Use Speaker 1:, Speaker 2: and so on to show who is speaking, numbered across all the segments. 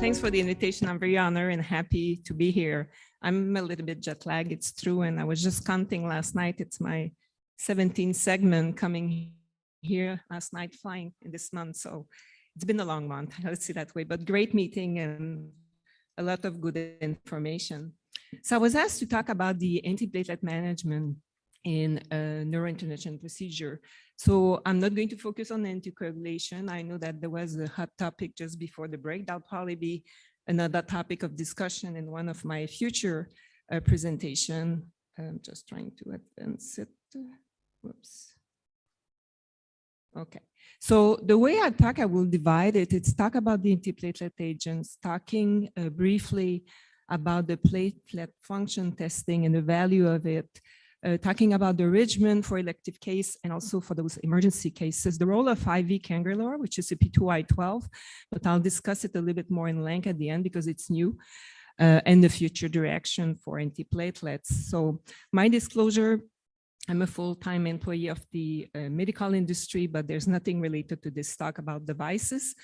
Speaker 1: Thanks for the invitation. I'm very honored and happy to be here. I'm a little bit jet lagged, it's true, and I was just counting last night. It's my 17th segment coming here last night, flying in this month. So it's been a long month, let's see that way, but great meeting and a lot of good information. So I was asked to talk about the antiplatelet management in a neurointerventional procedure. So I'm not going to focus on anticoagulation. I know that there was a hot topic just before the break. That'll probably be another topic of discussion in one of my future presentation. I'm just trying to advance it. Whoops. Okay. So the way I talk, I will divide it. It's talk about the antiplatelet agents, talking briefly about the platelet function testing and the value of it, talking about the regimen for elective case and also for those emergency cases, the role of IV cangrelor, which is a P2Y12, but I'll discuss it a little bit more in length at the end because it's new, and the future direction for antiplatelets. So my disclosure, I'm a full-time employee of the medical industry, but there's nothing related to this talk about devices.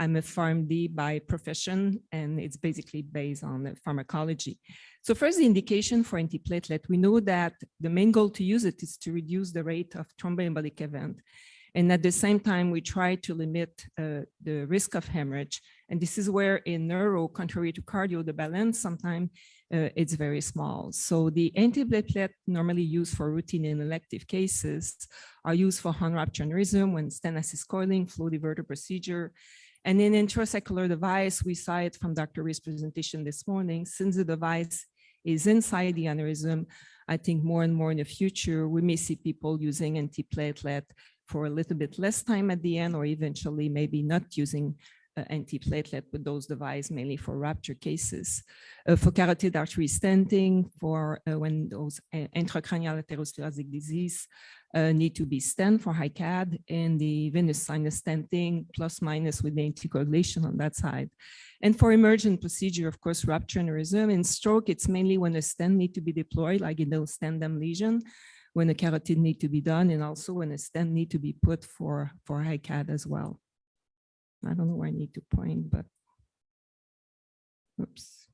Speaker 1: I'm a PharmD by profession, and it's basically based on pharmacology. So first, the indication for antiplatelet, we know that the main goal to use it is to reduce the rate of thromboembolic event. And at the same time, we try to limit the risk of hemorrhage. And this is where in neuro, contrary to cardio, the balance sometimes it's very small. So the antiplatelet normally used for routine and elective cases are used for unruptured aneurysm when stent assist coiling, flow diverter procedure. And in intrasaccular device, we saw it from Dr. Rees' presentation this morning. Since the device is inside the aneurysm, I think more and more in the future, we may see people using antiplatelet for a little bit less time at the end, or eventually maybe not using antiplatelet with those devices, mainly for rupture cases. For carotid artery stenting, for when those intracranial atherosclerotic disease need to be stent for high CAD, and the venous sinus stenting plus minus with the anticoagulation on that side. And for emergent procedure, of course, rupture aneurysm. In stroke, it's mainly when a stent need to be deployed, like in those stand-them lesion, when a carotid need to be done, and also when a stent need to be put for high CAD as well. I don't know where I need to point, but oops.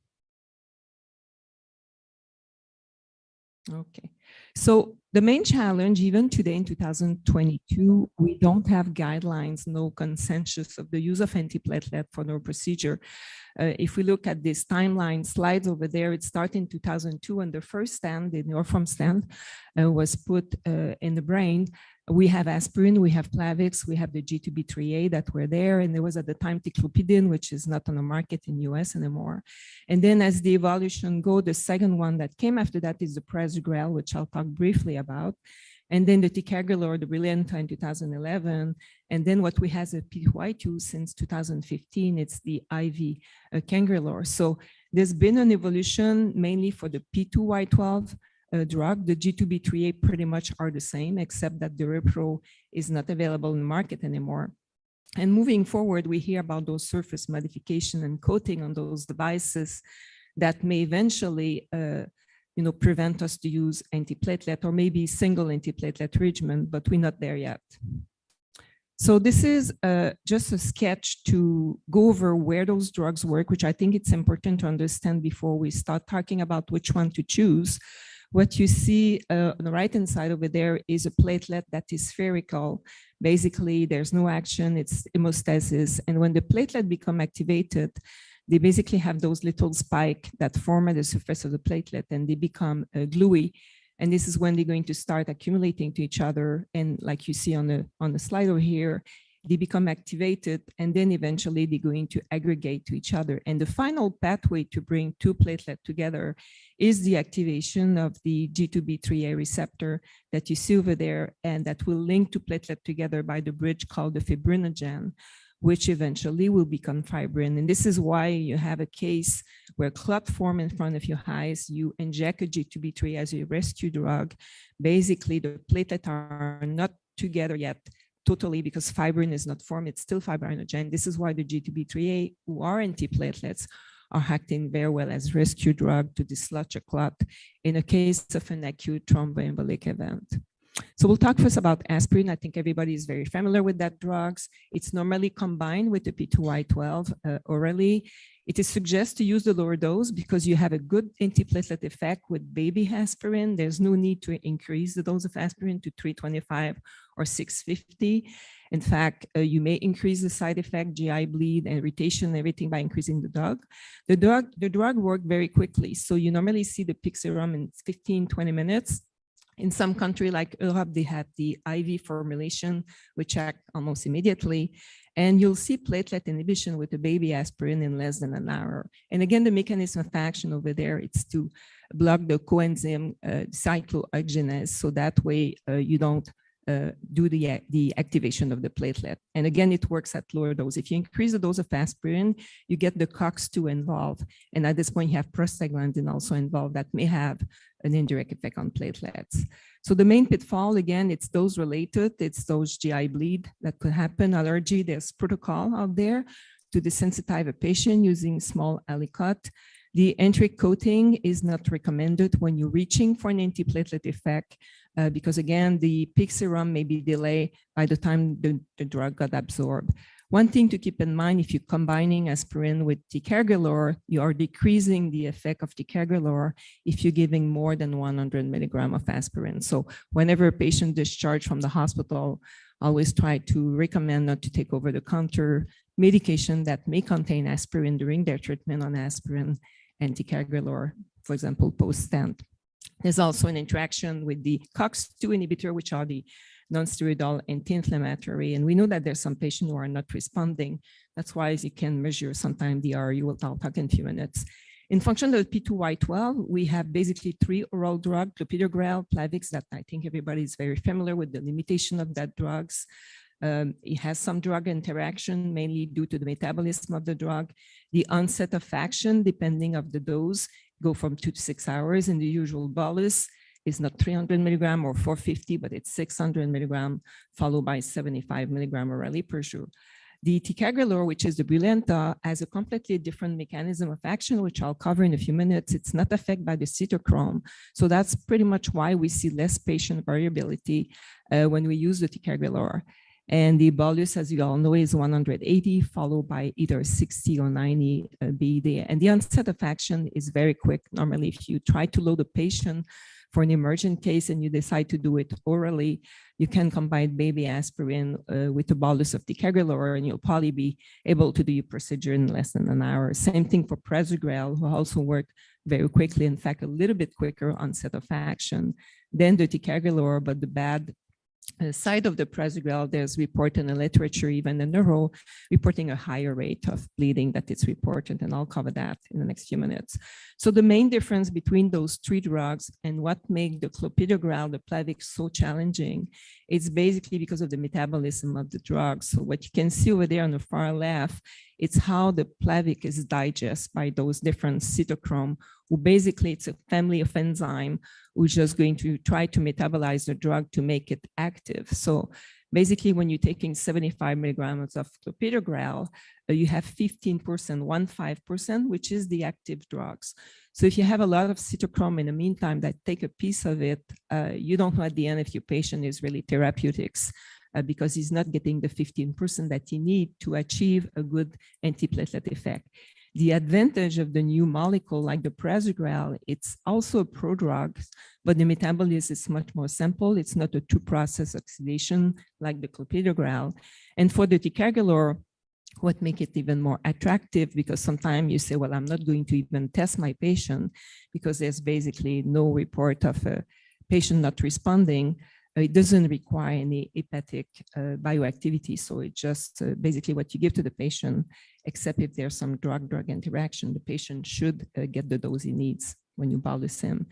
Speaker 1: Okay, so the main challenge, even today in 2022, we don't have guidelines, no consensus of the use of antiplatelet for neuro procedure. If we look at this timeline slides over there, it started in 2002 when the first stent, the Neuroform stent, was put in the brain. We have aspirin, we have Plavix, we have the G2B3A that were there, and there was at the time ticlopidine, which is not on the market in US anymore. And then as the evolution go, the second one that came after that is the Prasugrel, which I'll talk briefly about. And then the ticagrelor, the Brilinta in 2011. And then what we have is P2Y2 since 2015, it's the IV cangrelor. So there's been an evolution mainly for the P2Y12 drug. The G2B3A pretty much are the same, except that the Repro is not available in the market anymore. And moving forward, we hear about those surface modification and coating on those devices that may eventually prevent us to use antiplatelet or maybe single antiplatelet regimen, but we're not there yet. So this is just a sketch to go over where those drugs work, which I think it's important to understand before we start talking about which one to choose. What you see on the right-hand side over there is a platelet that is spherical. Basically, there's no action, it's hemostasis. And when the platelet become activated, they basically have those little spikes that form at the surface of the platelet and they become gluey. And this is when they're going to start accumulating to each other. And like you see on the slide over here, they become activated and then eventually they're going to aggregate to each other. And the final pathway to bring two platelets together is the activation of the G2B3A receptor that you see over there, and that will link two platelets together by the bridge called the fibrinogen, which eventually will become fibrin. And this is why you have a case where clot form in front of your eyes, you inject a G2B3 as a rescue drug. Basically, the platelets are not together yet totally because fibrin is not formed, it's still fibrinogen. This is why the G2B3A, who are antiplatelets, are acting very well as rescue drug to dislodge a clot in a case of an acute thromboembolic event. So we'll talk first about aspirin. I think everybody is very familiar with that drugs. It's normally combined with the P2Y12 orally. It is suggested to use the lower dose because you have a good antiplatelet effect with baby aspirin. There's no need to increase the dose of aspirin to 325 or 650. In fact, you may increase the side effect, GI bleed, irritation, everything by increasing the drug. The drug worked very quickly. So you normally see the peak serum in 15, 20 minutes. In some country like Europe, they have the IV formulation, which act almost immediately. And you'll see platelet inhibition with the baby aspirin in less than an hour. And again, the mechanism of action over there, it's to block the coenzyme cyclooxygenase. So that way you don't do the activation of the platelet. And again, it works at lower dose. If you increase the dose of aspirin, you get the COX-2 involved. And at this point, you have prostaglandin also involved that may have an indirect effect on platelets. So the main pitfall, again, it's dose related. It's those GI bleed that could happen, allergy. There's protocol out there to desensitize a patient using small alicot. The enteric coating is not recommended when you're reaching for an antiplatelet effect because, again, the peak serum may be delayed by the time the drug got absorbed. One thing to keep in mind, if you're combining aspirin with ticagrelor, you are decreasing the effect of ticagrelor if you're giving more than 100 milligrams of aspirin. So whenever a patient discharged from the hospital, always try to recommend not to take over-the-counter medication that may contain aspirin during their treatment on aspirin and ticagrelor, for example, post-stent. There's also an interaction with the COX-2 inhibitor, which are the non-steroidal anti-inflammatory. And we know that there's some patients who are not responding. That's why you can measure sometime the RU, I'll talk in a few minutes. In function of P2Y12, we have basically 3 oral drugs, clopidogrel, Plavix, that I think everybody is very familiar with the limitation of that drugs. It has some drug interaction, mainly due to the metabolism of the drug. The onset of action, depending of the dose, go from 2 to 6 hours. In the usual bolus is not 300 milligram or 450, but it's 600 milligram, followed by 75 milligram orally per jour. The ticagrelor, which is the Brilinta, has a completely different mechanism of action, which I'll cover in a few minutes. It's not affected by the cytochrome. So that's pretty much why we see less patient variability when we use the ticagrelor. And the bolus, as you all know, is 180, followed by either 60 or 90 BD. And the onset of action is very quick. Normally, if you try to load a patient for an emergent case and you decide to do it orally, you can combine baby aspirin with a bolus of ticagrelor, and you'll probably be able to do your procedure in less than an hour. Same thing for prasugrel, who also work very quickly, in fact, a little bit quicker onset of action than the ticagrelor, but the bad side of the prasugrel, there's report in the literature, even the neuro, reporting a higher rate of bleeding that is reported, and I'll cover that in the next few minutes. So the main difference between those 3 drugs and what makes the clopidogrel, the Plavix, so challenging, it's basically because of the metabolism of the drug. So what you can see over there on the far left, it's how the Plavix is digested by those different cytochrome, who basically it's a family of enzyme who's just going to try to metabolize the drug to make it active. So basically, when you're taking 75 milligrams of clopidogrel, you have 15%, 15%, which is the active drugs. So if you have a lot of cytochrome in the meantime that take a piece of it, you don't know at the end if your patient is really therapeutics because he's not getting the 15% that he needs to achieve a good antiplatelet effect. The advantage of the new molecule, like the prasugrel, it's also a prodrug, but the metabolism is much more simple. It's not a 2-process oxidation like the clopidogrel. And for the ticagrelor, what makes it even more attractive, because sometimes you say, well, I'm not going to even test my patient because there's basically no report of a patient not responding. It doesn't require any hepatic bioactivity. So it's just basically what you give to the patient, except if there's some drug-drug interaction, the patient should get the dose he needs when you bolus him.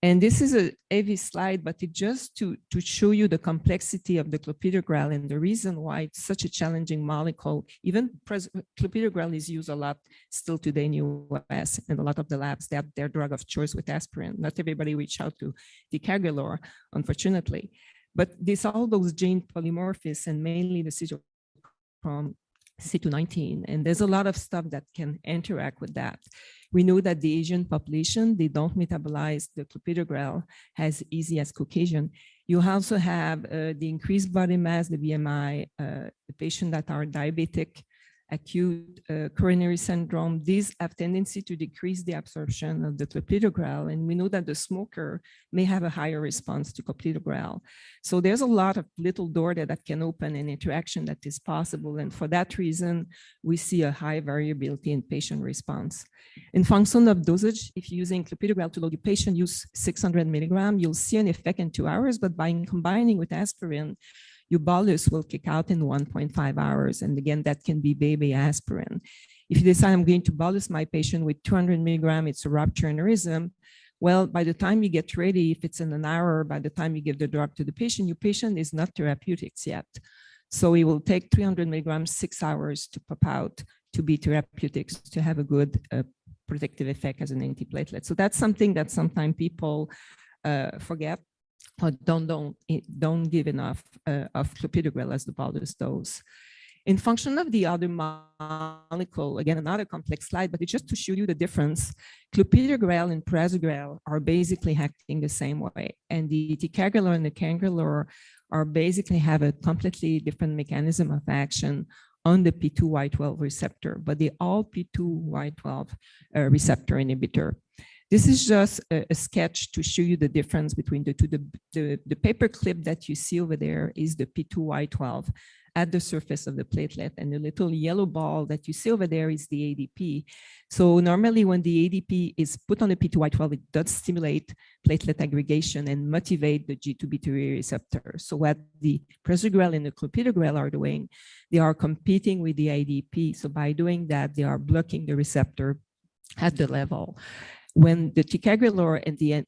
Speaker 1: And this is a heavy slide, but it's just to show you the complexity of the clopidogrel and the reason why it's such a challenging molecule. Even clopidogrel is used a lot still today in the US, and a lot of the labs, they have their drug of choice with aspirin. Not everybody reach out to ticagrelor, unfortunately. But there's all those gene polymorphisms and mainly the cytochrome C219, and there's a lot of stuff that can interact with that. We know that the Asian population, they don't metabolize the clopidogrel as easy as Caucasian. You also have the increased body mass, the BMI, the patients that are diabetic, acute coronary syndrome, these have tendency to decrease the absorption of the clopidogrel. And we know that the smoker may have a higher response to clopidogrel. So there's a lot of little door that can open an interaction that is possible. And for that reason, we see a high variability in patient response. In function of dosage, if you're using clopidogrel to load your patient, use 600 milligram, you'll see an effect in 2 hours, but by combining with aspirin, your bolus will kick out in 1.5 hours. And again, that can be baby aspirin. If you decide I'm going to bolus my patient with 200 milligram, it's a rupture aneurysm. Well, by the time you get ready, if it's in an hour, by the time you give the drug to the patient, your patient is not therapeutics yet. So it will take 300 milligrams, 6 hours to pop out to be therapeutics, to have a good protective effect as an antiplatelet. So that's something that sometimes people forget, or don't give enough of clopidogrel as the bolus dose. In function of the other molecule, again, another complex slide, but it's just to show you the difference. Clopidogrel and prasugrel are basically acting the same way. And the ticagrelor and the cangrelor are basically have a completely different mechanism of action on the P2Y12 receptor, but they all P2Y12 receptor inhibitor. This is just a sketch to show you the difference between the two. The paper clip that you see over there is the P2Y12 at the surface of the platelet, and the little yellow ball that you see over there is the ADP. So normally when the ADP is put on the P2Y12, it does stimulate platelet aggregation and motivate the G2B3 receptor. So what the prasugrel and the clopidogrel are doing, they are competing with the ADP. So by doing that, they are blocking the receptor at the level. When the ticagrelor and the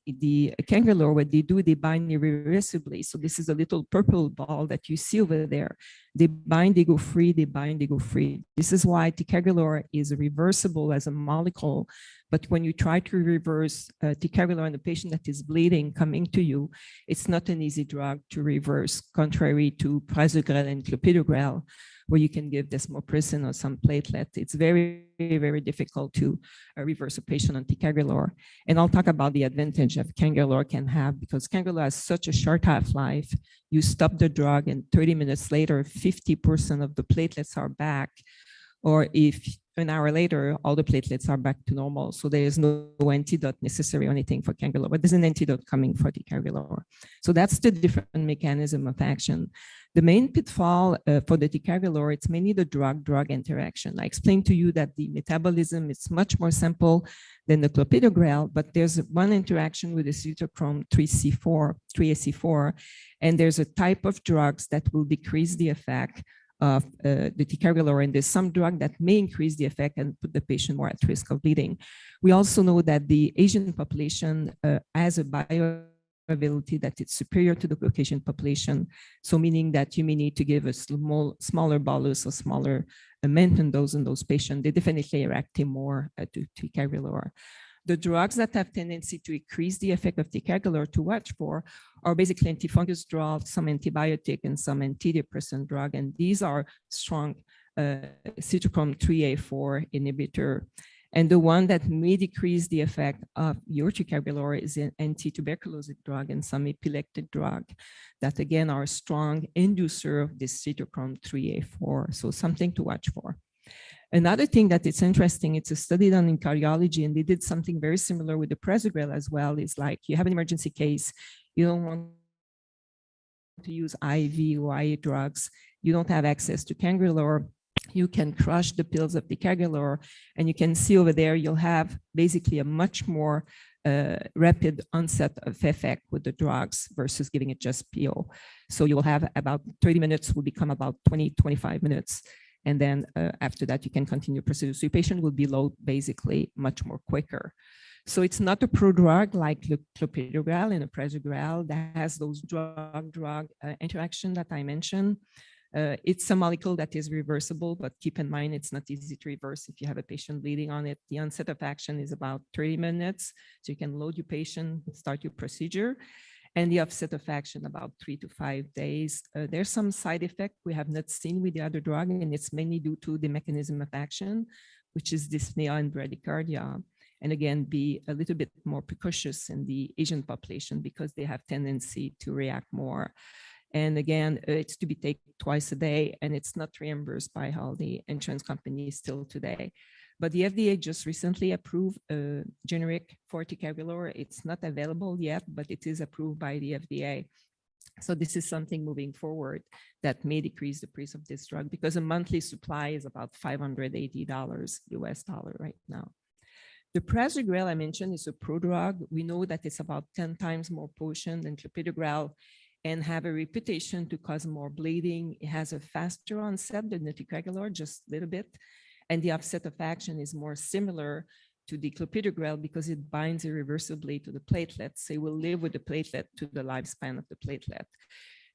Speaker 1: cangrelor, what they do, they bind irreversibly. So this is a little purple ball that you see over there. They bind, they go free, they bind, they go free. This is why ticagrelor is reversible as a molecule. But when you try to reverse ticagrelor in a patient that is bleeding coming to you, it's not an easy drug to reverse, contrary to prasugrel and clopidogrel, where you can give desmopressin or some platelet. It's very, very difficult to reverse a patient on ticagrelor. And I'll talk about the advantage that cangrelor can have, because cangrelor has such a short half-life. You stop the drug and 30 minutes later, 50% of the platelets are back. Or if an hour later, all the platelets are back to normal. So there is no antidote necessary or anything for cangrelor, but there's an antidote coming for ticagrelor. So that's the different mechanism of action. The main pitfall for the ticagrelor, it's mainly the drug-drug interaction. I explained to you that the metabolism is much more simple than the clopidogrel, but there's one interaction with the cytochrome 3AC4, and there's a type of drugs that will decrease the effect of the ticagrelor, and there's some drug that may increase the effect and put the patient more at risk of bleeding. We also know that the Asian population has a bioavailability that it's superior to the Caucasian population, so meaning that you may need to give a smaller bolus or smaller maintenance dose in those patients. They definitely are acting more to ticagrelor. The drugs that have tendency to increase the effect of ticagrelor to watch for are basically antifungus drugs, some antibiotic, and some antidepressant drug. And these are strong cytochrome 3A4 inhibitor. And the one that may decrease the effect of your ticagrelor is an anti-tuberculosic drug and some epileptic drug that, again, are strong inducer of this cytochrome 3A4. So something to watch for. Another thing that it's interesting, it's a study done in cardiology, and they did something very similar with the prasugrel as well. Is like you have an emergency case, you don't want to use IV or IA drugs, you don't have access to cangrelor, you can crush the pills of ticagrelor, and you can see over there, you'll have basically a much more rapid onset of effect with the drugs versus giving it just PO. So you'll have about 30 minutes will become about 20, 25 minutes. And then after that, you can continue procedure. So your patient will be low basically much more quicker. So it's not a prodrug like clopidogrel and a prasugrel that has those drug-drug interaction that I mentioned. It's a molecule that is reversible, but keep in mind, it's not easy to reverse if you have a patient bleeding on it. The onset of action is about 30 minutes. So you can load your patient, start your procedure. And the offset of action about 3 to 5 days. There's some side effect we have not seen with the other drug, and it's mainly due to the mechanism of action, which is dyspnea and bradycardia. And again, be a little bit more precocious in the Asian population because they have tendency to react more. And again, it's to be taken twice a day, and it's not reimbursed by all the insurance companies still today. But the FDA just recently approved a generic for ticagrelor. It's not available yet, but it is approved by the FDA. So this is something moving forward that may decrease the price of this drug, because a monthly supply is about $580 US dollar right now. The prasugrel I mentioned is a prodrug. We know that it's about 10 times more potent than clopidogrel and have a reputation to cause more bleeding. It has a faster onset than the ticagrelor, just a little bit. And the offset of action is more similar to the clopidogrel because it binds irreversibly to the platelet. So it will live with the platelet to the lifespan of the platelet.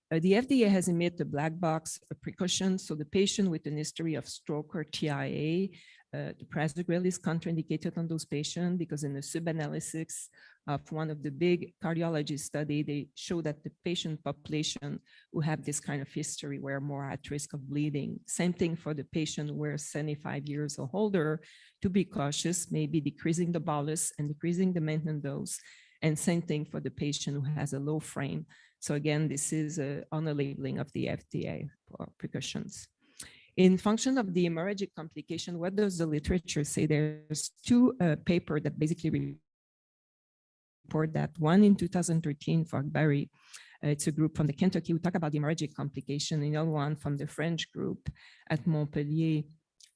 Speaker 1: The FDA has emitted a black box precaution. So the patient with an history of stroke or TIA, the prasugrel is contraindicated on those patients because in the sub-analysis of one of the big cardiology study, they show that the patient population who have this kind of history were more at risk of bleeding. Same thing for the patient who are 75 years or older, to be cautious, maybe decreasing the bolus and decreasing the maintenance dose. And same thing for the patient who has a low frame. So again, this is on the labeling of the FDA for precautions. In function of the hemorrhagic complication, what does the literature say? There's two papers that basically report that. One in 2013 for Barry, it's a group from the Kentucky who talk about the hemorrhagic complication. Another one from the French group at Montpellier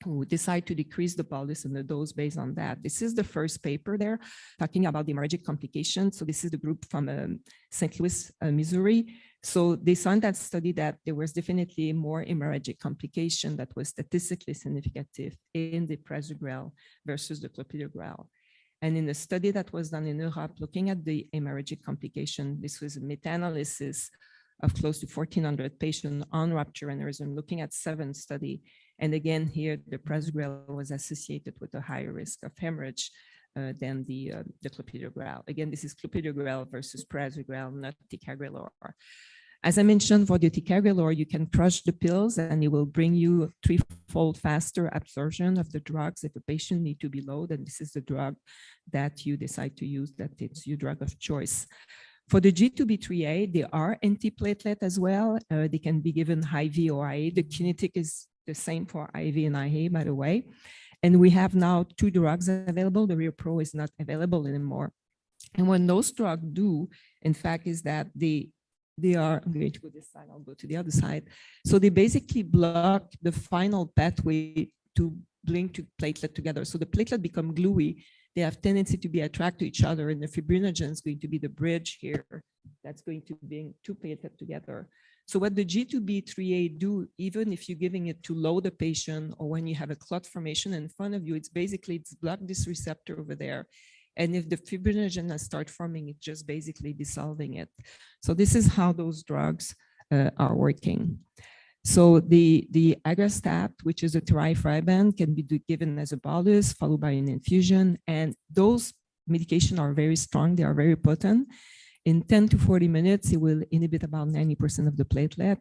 Speaker 1: who decide to decrease the bolus and the dose based on that. This is the first paper there talking about the hemorrhagic complications. So this is the group from St. Louis, Missouri. So they saw in that study that there was definitely more hemorrhagic complication that was statistically significant in the prasugrel versus the clopidogrel. And in a study that was done in Europe, looking at the hemorrhagic complication, this was a meta-analysis of close to 1,400 patients on rupture aneurysm, looking at 7 studies. And again, here, the prasugrel was associated with a higher risk of hemorrhage than the clopidogrel. Again, this is clopidogrel versus prasugrel, not ticagrelor. As I mentioned, for the ticagrelor, you can crush the pills and it will bring you 3-fold faster absorption of the drugs if a patient needs to be low, then this is the drug that you decide to use, that it's your drug of choice. For the G2B3A, they are antiplatelet as well. They can be given IV or IA. The kinetic is the same for IV and IA, by the way. And we have now 2 drugs available. The ReoPro is not available anymore. And what those drugs do, in fact, is that they are, I'm going to go this side, I'll go to the other side. So they basically block the final pathway to link to platelet together. So the platelet become gluey. They have tendency to be attracted to each other, and the fibrinogen is going to be the bridge here that's going to bring 2 platelets together. So what the G2B3A do, even if you're giving it to load the patient or when you have a clot formation in front of you, it's block this receptor over there. And if the fibrinogen start forming, it's just basically dissolving it. So this is how those drugs are working. So the Aggrastat, which is a tiraifiband, can be given as a bolus followed by an infusion. And those medications are very strong. They are very potent. In 10 to 40 minutes, it will inhibit about 90% of the platelet,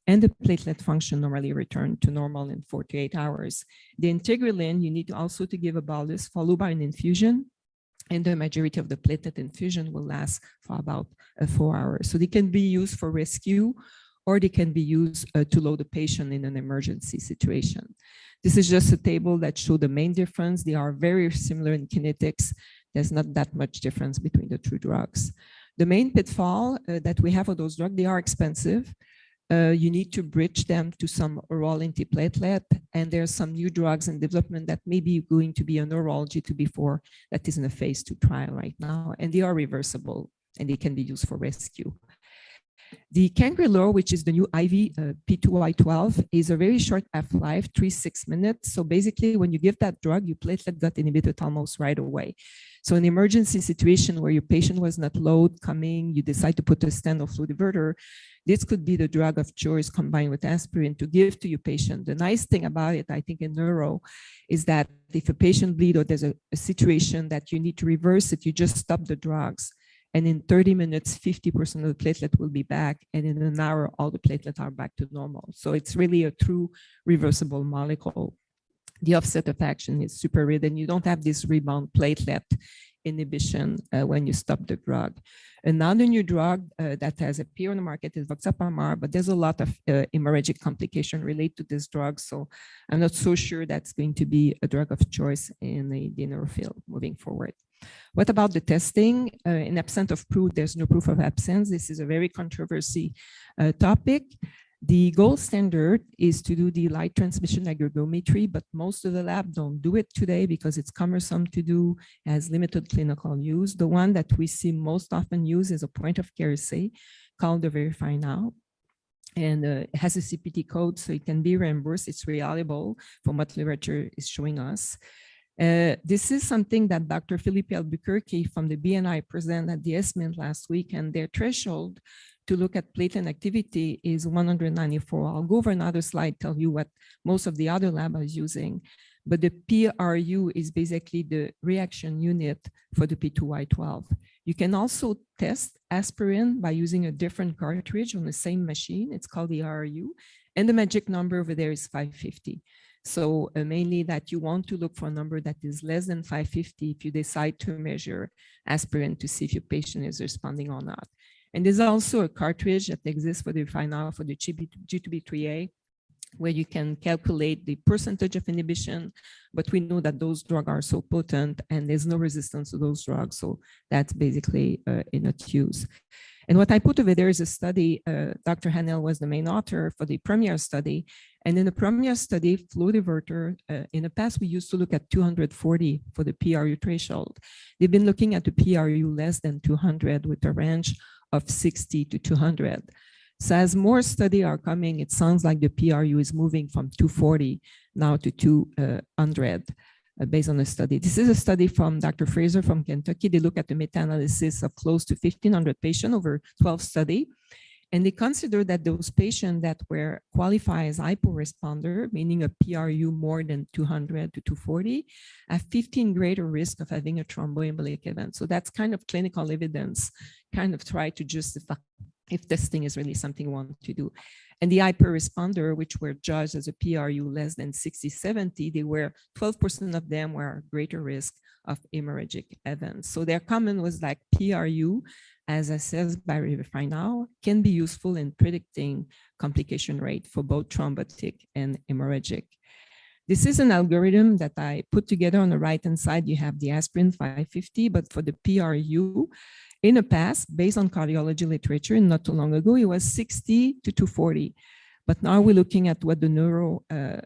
Speaker 1: and the platelet function normally return to normal in 48 hours. The integralin, you need also to give a bolus followed by an infusion, and the majority of the platelet infusion will last for about 4 hours. So they can be used for rescue, or they can be used to load the patient in an emergency situation. This is just a table that shows the main difference. They are very similar in kinetics. There's not that much difference between the 2 drugs. The main pitfall that we have of those drugs, they are expensive. You need to bridge them to some oral antiplatelet, and there's some new drugs in development that may be going to be an oral G2B4 that is in a phase 2 trial right now, and they are reversible, and they can be used for rescue. The cangrelor, which is the new IV P2Y12, is a very short half-life, 3-6 minutes. So basically, when you give that drug, your platelet got inhibited almost right away. So an emergency situation where your patient was not low coming, you decide to put a stent or fluid diverter, this could be the drug of choice combined with aspirin to give to your patient. The nice thing about it, I think, in neuro, is that if a patient bleeds or there's a situation that you need to reverse it, you just stop the drugs. And in 30 minutes, 50% of the platelet will be back. And in an hour, all the platelets are back to normal. So it's really a true reversible molecule. The offset of action is super rare, and you don't have this rebound platelet inhibition when you stop the drug. Another new drug that has appeared on the market is voxapamar, but there's a lot of hemorrhagic complication related to this drug. So I'm not so sure that's going to be a drug of choice in the neuro field moving forward. What about the testing? In absence of proof, there's no proof of absence. This is a very controversial topic. The gold standard is to do the light transmission aggregometry, but most of the labs don't do it today because it's cumbersome to do, has limited clinical use. The one that we see most often used is a point of care assay called the Verify Now. And it has a CPT code, so it can be reimbursed. It's reliable from what literature is showing us. This is something that Dr. Philippe Albuquerque from the BNI presented at the ESMINT last week, and their threshold to look at platelet activity is 194. I'll go over another slide, tell you what most of the other lab is using. But the PRU is basically the reaction unit for the P2Y12. You can also test aspirin by using a different cartridge on the same machine. It's called the RU, and the magic number over there is 550. So mainly that you want to look for a number that is less than 550 if you decide to measure aspirin to see if your patient is responding or not. And there's also a cartridge that exists for the final for the G2B3A, where you can calculate the percentage of inhibition, but we know that those drugs are so potent and there's no resistance to those drugs. So that's basically not used. And what I put over there is a study, Dr. Hanel was the main author for the Premier study. And in the Premier study, flow diverter, in the past, we used to look at 240 for the PRU threshold. They've been looking at the PRU less than 200 with a range of 60 to 200. So as more studies are coming, it sounds like the PRU is moving from 240 now to 200 based on the study. This is a study from Dr. Fraser from Kentucky. They look at the meta-analysis of close to 1,500 patients over 12 studies. And they consider that those patients that were qualified as hyporesponder, meaning a PRU more than 200 to 240, have 15 greater risk of having a thromboembolic event. So that's kind of clinical evidence, kind of try to justify if testing is really something we want to do. And the hyperresponder, which were judged as a PRU less than 60, 70, they were 12% of them were greater risk of hemorrhagic events. So their comment was like PRU, as assessed by Verify Now, can be useful in predicting complication rate for both thrombotic and hemorrhagic. This is an algorithm that I put together. On the right-hand side, you have the aspirin 550, but for the PRU, in the past, based on cardiology literature, not too long ago, it was 60 to 240. But now we're looking at what the neuro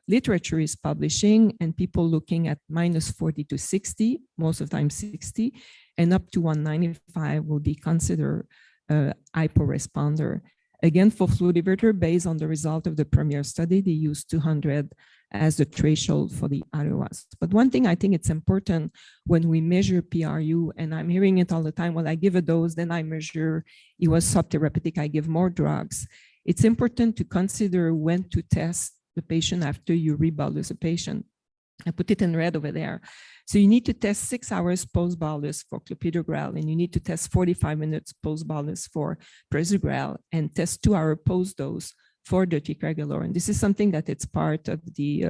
Speaker 1: literature is publishing, and people looking at minus 40 to 60, most of the time 60, and up to 195 will be considered hyporesponder. Again, for flow diverter, based on the result of the Premier study, they used 200 as the threshold for the other ones. But one thing I think it's important when we measure PRU, and I'm hearing it all the time, well, I give a dose, then I measure, it was subtherapeutic, I give more drugs. It's important to consider when to test the patient after you rebolus a patient. I put it in red over there. So you need to test 6 hours post-bolus for clopidogrel, and you need to test 45 minutes post-bolus for prasugrel, and test 2 hour post-dose for the ticagrelor. And this is something that it's part of the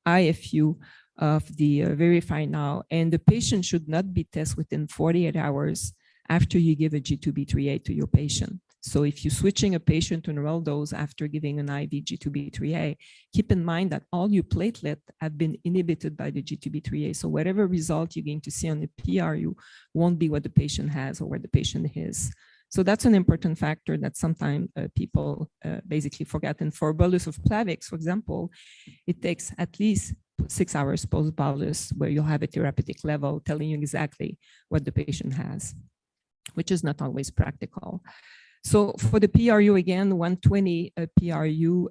Speaker 1: IFU of the Verify Now. And the patient should not be tested within 48 hours after you give a G2B3A to your patient. So if you're switching a patient to an oral dose after giving an IV G2B3A, keep in mind that all your platelets have been inhibited by the G2B3A. So whatever result you're going to see on the PRU won't be what the patient has or where the patient is. So that's an important factor that sometimes people basically forget. And for bolus of Plavix, for example, it takes at least 6 hours post-bolus where you'll have a therapeutic level telling you exactly what the patient has, which is not always practical. So for the PRU, again, 120 PRU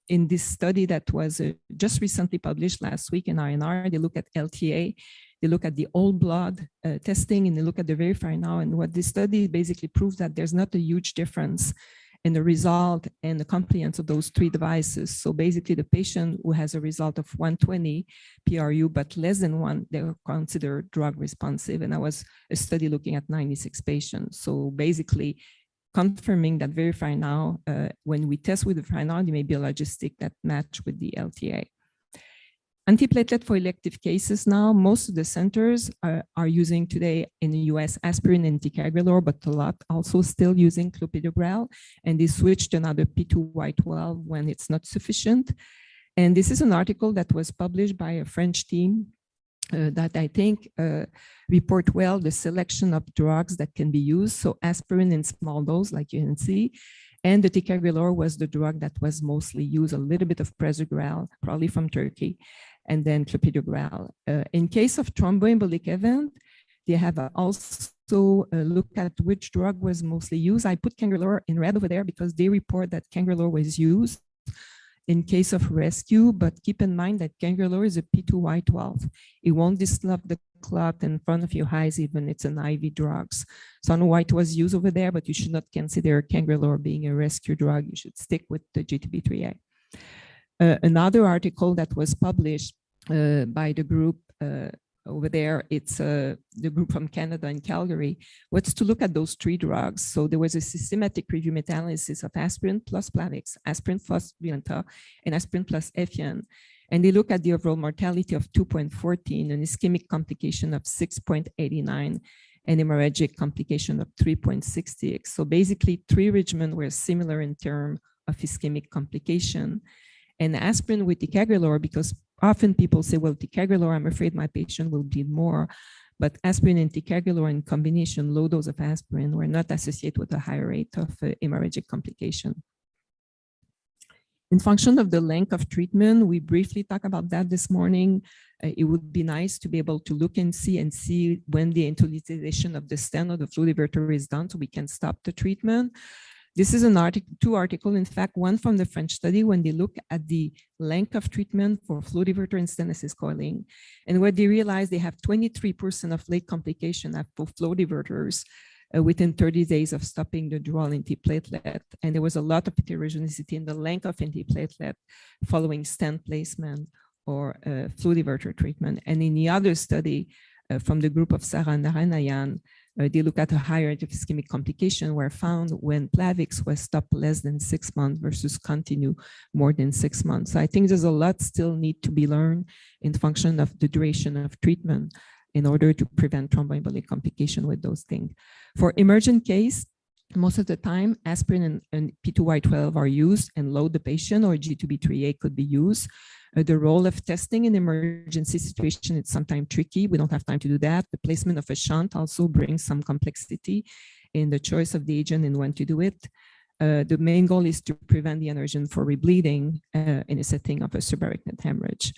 Speaker 1: in this study that was just recently published last week in INR, they look at LTA, they look at the whole blood testing, and they look at the Verify Now. And what this study basically proves that there's not a huge difference in the result and the compliance of those three devices. So basically the patient who has a result of 120 PRU, but less than 1, they're considered drug responsive. And that was a study looking at 96 patients. So basically, confirming that Verify Now, when we test with Verify Now, there may be a logistic that match with the LTA. Antiplatelet for elective cases now, most of the centers are using today in the US aspirin and ticagrelor, but a lot also still using clopidogrel, and they switched to another P2Y12 when it's not sufficient. And this is an article that was published by a French team that I think report well the selection of drugs that can be used. So aspirin in small dose, like you can see, and the ticagrelor was the drug that was mostly used, a little bit of prasugrel, probably from Turkey, and then clopidogrel. In case of thromboembolic event, they have also looked at which drug was mostly used. I put cangrelor in red over there because they report that cangrelor was used in case of rescue, but keep in mind that cangrelor is a P2Y12. It won't disrupt the clot in front of your eyes, even it's an IV drugs. So I don't know why it was used over there, but you should not consider cangrelor being a rescue drug. You should stick with the GTB3A. Another article that was published by the group over there, it's the group from Canada in Calgary, was to look at those three drugs. So there was a systematic review meta-analysis of aspirin plus Plavix, aspirin plus Brilinta, and aspirin plus Effien. And they look at the overall mortality of 2.14, an ischemic complication of 6.89, and hemorrhagic complication of 3.66. So basically, three regimens were similar in terms of ischemic complication. And aspirin with ticagrelor, because often people say, well, ticagrelor, I'm afraid my patient will bleed more. But aspirin and ticagrelor in combination, low dose of aspirin, were not associated with a higher rate of hemorrhagic complication. In function of the length of treatment, we briefly talked about that this morning. It would be nice to be able to look and see when the internalization of the stent or the flow diverter is done so we can stop the treatment. This is an article, two articles, in fact, one from the French study when they look at the length of treatment for flow diverter and stent assist coiling. And what they realized, they have 23% of late complication for flow diverters within 30 days of stopping the dual antiplatelet. And there was a lot of heterogeneity in the length of antiplatelet following stent placement or flow diverter treatment. And in the other study from the group of Sarah Naranayan, they look at a higher rate of ischemic complication were found when Plavix was stopped less than 6 months versus continue more than 6 months. So I think there's a lot still need to be learned in function of the duration of treatment in order to prevent thromboembolic complication with those things. For emergent case, most of the time, aspirin and P2Y12 are used and load the patient, or G2B3A could be used. The role of testing in emergency situation is sometimes tricky. We don't have time to do that. The placement of a shunt also brings some complexity in the choice of the agent and when to do it. The main goal is to prevent the aneurysm for rebleeding in a setting of a subarachnoid hemorrhage.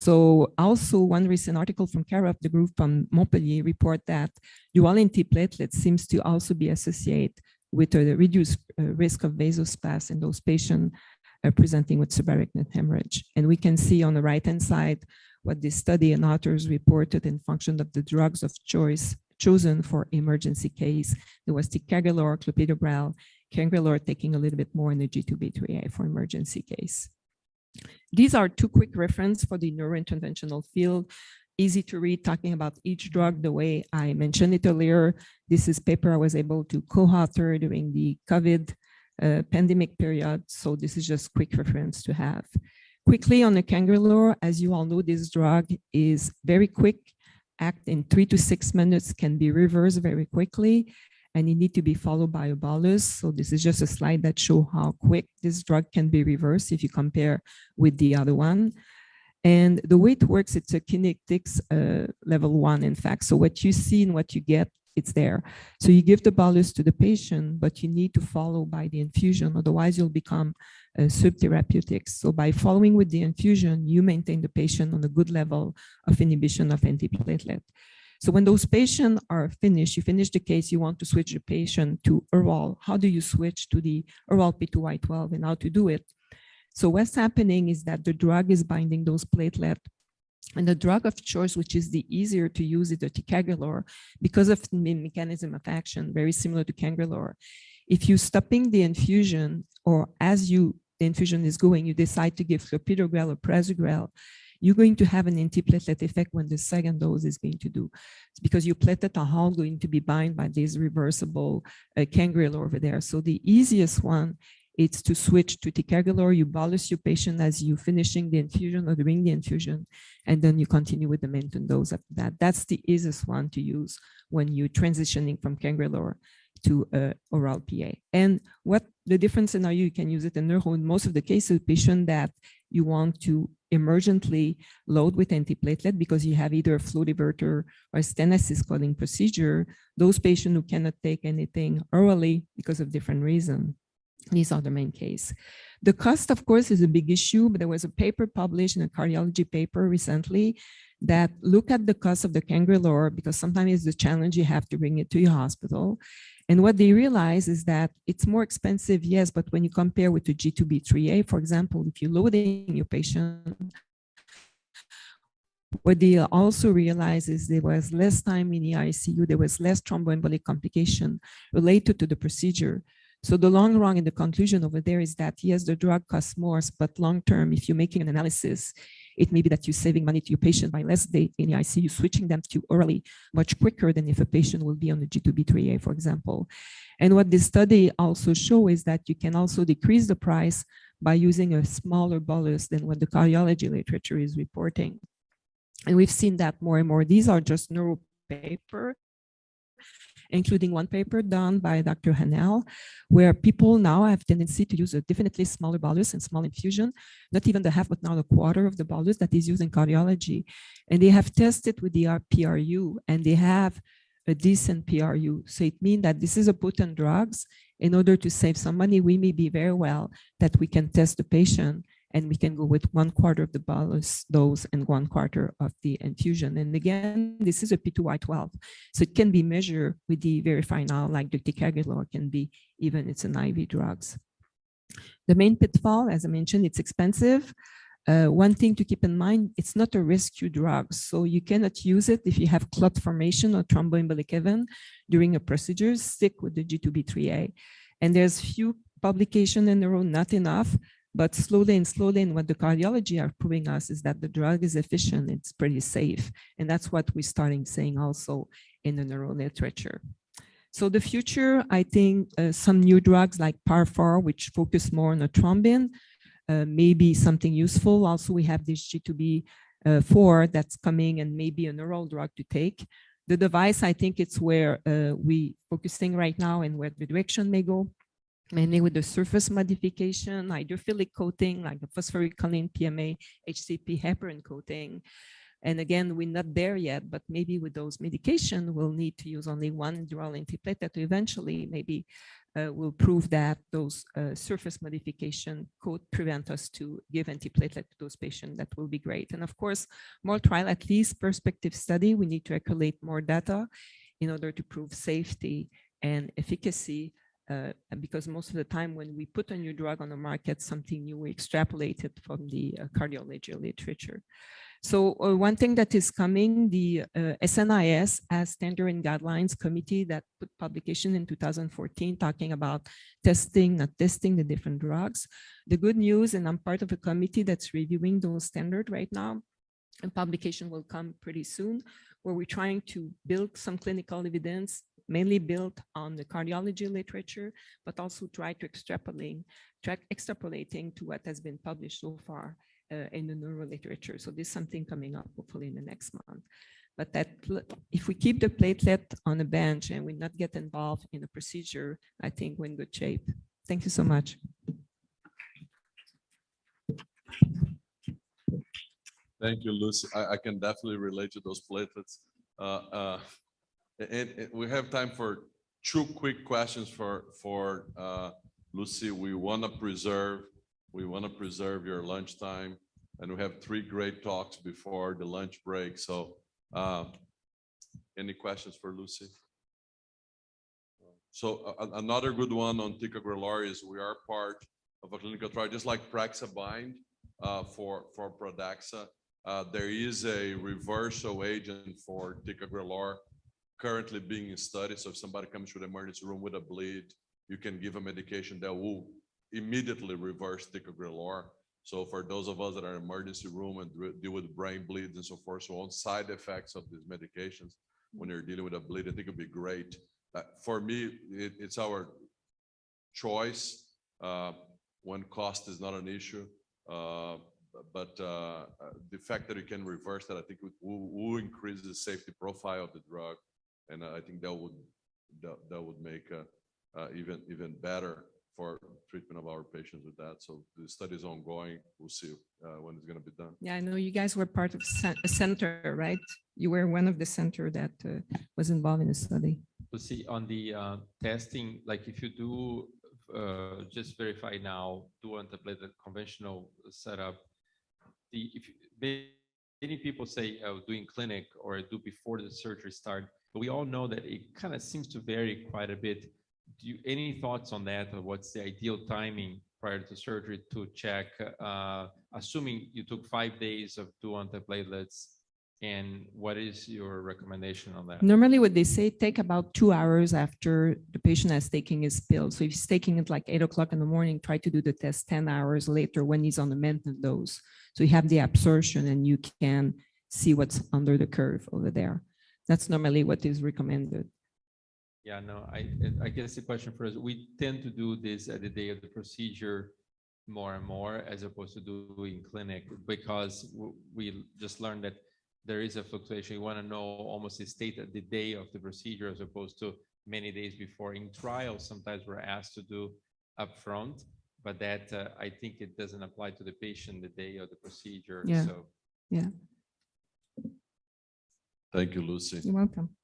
Speaker 1: So also one recent article from Karov, the group from Montpellier, report that dual antiplatelet seems to also be associated with a reduced risk of vasospasm in those patients presenting with subarachnoid hemorrhage. And we can see on the right-hand side what this study and authors reported in function of the drugs of choice chosen for emergency case. There was ticagrelor, clopidogrel, cangrelor taking a little bit more in the G2B3A for emergency case. These are two quick references for the neurointerventional field. Easy to read, talking about each drug the way I mentioned it earlier. This is paper I was able to co-author during the COVID pandemic period. So this is just quick reference to have. Quickly on the cangrelor, as you all know, this drug is very quick, act in 3 to 6 minutes, can be reversed very quickly, and it need to be followed by a bolus. So this is just a slide that shows how quick this drug can be reversed if you compare with the other one. And the way it works, it's a kinetics level 1, in fact. So what you see and what you get, it's there. So you give the bolus to the patient, but you need to follow by the infusion, otherwise you'll become subtherapeutic. So by following with the infusion, you maintain the patient on a good level of inhibition of antiplatelet. So when those patients are finished, you finish the case, you want to switch the patient to oral. How do you switch to the oral P2Y12 and how to do it? So what's happening is that the drug is binding those platelets, and the drug of choice, which is the easier to use, is the ticagrelor because of the mechanism of action, very similar to cangrelor. If you're stopping the infusion, or as the infusion is going, you decide to give clopidogrel or prasugrel, you're going to have an antiplatelet effect when the second dose is going to do. It's because your platelet are all going to be bound by this reversible cangrelor over there. So the easiest one it's to switch to ticagrelor. You bolus your patient as you finishing the infusion or during the infusion, and then you continue with the maintenance dose after that. That's the easiest one to use when you're transitioning from cangrelor to oral PA. And what the difference in how you can use it in neuro, in most of the cases, patient that you want to emergently load with antiplatelet because you have either a flow diverter or a stenosis clotting procedure, those patients who cannot take anything orally because of different reasons. These are the main case. The cost, of course, is a big issue, but there was a paper published in a cardiology paper recently that look at the cost of the cangrelor, because sometimes it's the challenge, you have to bring it to your hospital. And what they realize is that it's more expensive, yes, but when you compare with the G2B3A, for example, if you're loading your patient, what they also realize is there was less time in the ICU, there was less thromboembolic complication related to the procedure. So the long run in the conclusion over there is that, yes, the drug costs more, but long-term, if you're making an analysis, it may be that you're saving money to your patient by less day in the ICU, switching them to orally much quicker than if a patient will be on the G2B3A, for example. And what this study also shows is that you can also decrease the price by using a smaller bolus than what the cardiology literature is reporting. And we've seen that more and more. These are just neuro paper, including one paper done by Dr. Hanel, where people now have tendency to use a definitely smaller bolus and small infusion, not even the half, but now a quarter of the bolus that is used in cardiology. And they have tested with the PRU, and they have a decent PRU. So it means that this is a potent drugs. In order to save some money, we may be very well that we can test the patient and we can go with 1/4 of the bolus dose and 1/4 of the infusion. And again, this is a P2Y12. So it can be measured with the verified now, like the ticagrelor can be, even it's an IV drugs. The main pitfall, as I mentioned, it's expensive. One thing to keep in mind, it's not a rescue drug. So you cannot use it if you have clot formation or thromboembolic event during a procedure. Stick with the G2B3A. And there's few publications in a row, not enough. But slowly and what the cardiology are proving us is that the drug is efficient, it's pretty safe. And that's what we're starting saying also in the neuro literature. So the future, I think some new drugs like PAR4, which focus more on the thrombin, may be something useful. Also, we have this G2B4 that's coming and maybe an oral drug to take. The device, I think it's where we focusing right now and where the direction may go. Mainly with the surface modification, hydrophilic coating, like the phosphorylcholine, PMA, HCP, heparin coating. And again, we're not there yet, but maybe with those medications, we'll need to use only one dual antiplatelet to eventually maybe will prove that those surface modification could prevent us to give antiplatelet to those patients. That will be great. And of course, more trial, at least prospective study, we need to accumulate more data in order to prove safety and efficacy. Because most of the time when we put a new drug on the market, something new, we extrapolate it from the cardiology literature. So one thing that is coming, the SNIS as Standard and Guidelines Committee that put publication in 2014 talking about testing, not testing the different drugs. The good news, and I'm part of a committee that's reviewing those standards right now, and publication will come pretty soon, where we're trying to build some clinical evidence mainly built on the cardiology literature, but also try to extrapolating to what has been published so far in the neuro literature. So there's something coming up hopefully in the next month. But that if we keep the platelet on a bench and we not get involved in the procedure, I think we're in good shape. Thank you so much.
Speaker 2: Thank you, Lucy. I can definitely relate to those platelets. And we have time for 2 quick questions for Lucy. We want to preserve your lunchtime, and we have 3 great talks before the lunch break. So, any questions for Lucy? So another good one on ticagrelor is we are part of a clinical trial, just like Praxabind for Pradaxa. There is a reversal agent for ticagrelor currently being studied. So if somebody comes to the emergency room with a bleed, you can give a medication that will immediately reverse ticagrelor. So for those of us that are in emergency room and deal with brain bleeds and so forth, so on side effects of these medications when you're dealing with a bleed, I think it'd be great. For me, it's our choice when cost is not an issue. But the fact that you can reverse that, I think will increase the safety profile of the drug, and I think that would make even better for treatment of our patients with that. So the study is ongoing. We'll see when it's going to be done.
Speaker 1: Yeah, I know you guys were part of a center, right? You were one of the center that was involved in the study.
Speaker 3: To see on the testing, like if you do just verify now, do antiplatelet conventional setup, many people say doing clinic or do before the surgery start, but we all know that it kind of seems to vary quite a bit. Any thoughts on that, or what's the ideal timing prior to surgery to check, assuming you took 5 days of do antiplatelets, and what is your recommendation on that?
Speaker 1: Normally what they say, take about 2 hours after the patient has taken his pill. So if he's taking it like 8 o'clock in the morning, try to do the test 10 hours later when he's on the maintenance dose. So you have the absorption and you can see what's under the curve over there. That's normally what is recommended.
Speaker 3: Yeah, no, I guess the question for us, we tend to do this at the day of the procedure more and more as opposed to doing clinic, because we just learned that there is a fluctuation. You want to know almost the state at the day of the procedure as opposed to many days before. In trials, sometimes we're asked to do upfront, but that I think it doesn't apply to the patient the day of the procedure.
Speaker 1: Yeah.
Speaker 3: So
Speaker 1: yeah.
Speaker 2: Thank you, Lucy.
Speaker 1: You're welcome.